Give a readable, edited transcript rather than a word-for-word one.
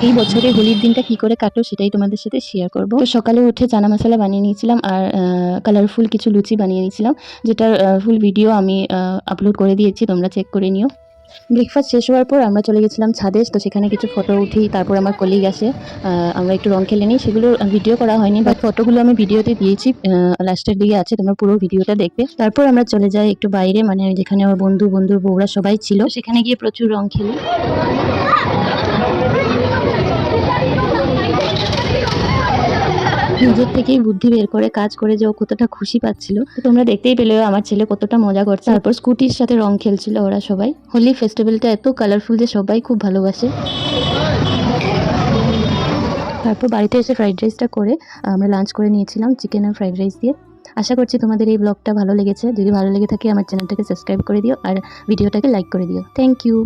এই বছরে হোলির দিনটা কি করে কাটলো সেটাই তোমাদের সাথে শেয়ার করব। তো সকালে উঠে চানা মশলা বানিয়ে নিয়েছিলাম আর কালারফুল কিছু লুচি বানিয়ে নিয়েছিলাম, যেটার ফুল ভিডিও আমি আপলোড করে দিয়েছি, তোমরা চেক করে নিও। ব্রেকফাস্ট শেষ হওয়ার পর আমরা চলে গেছিলাম ছাদে। তো সেখানে কিছু ফটো উঠি, তারপর আমার কলিগ আসে, আমরা একটু রং খেলে নিই। সেগুলো ভিডিও করা হয়নি, বাট ফটোগুলো আমি ভিডিওতে দিয়েছি, লাস্টের দিকে আছে, তোমরা পুরো ভিডিওটা দেখবে। তারপর আমরা চলে যাই একটু বাইরে, মানে যেখানে আমার বন্ধুর বউরা সবাই ছিল, সেখানে গিয়ে প্রচুর রং খেলি। নিজের থেকেই বুদ্ধি বের করে কাজ করে যে ও কতটা খুশি পাচ্ছিল, তো তোমরা দেখতেই পেলে আমার ছেলে কতটা মজা করছে। তারপর স্কুটির সাথে রং খেলছিল ওরা সবাই। হোলি ফেস্টিভ্যালটা এত কালারফুল যে সবাই খুব ভালোবাসে। তারপর বাড়িতে এসে ফ্রাইড রাইসটা করে আমরা লাঞ্চ করে নিয়েছিলাম চিকেন আর ফ্রাইড রাইস দিয়ে। আশা করছি তোমাদের এই ব্লগটা ভালো লেগেছে। যদি ভালো লেগে থাকে আমার চ্যানেলটাকে সাবস্ক্রাইব করে দিও আর ভিডিওটাকে লাইক করে দিও। Thank you.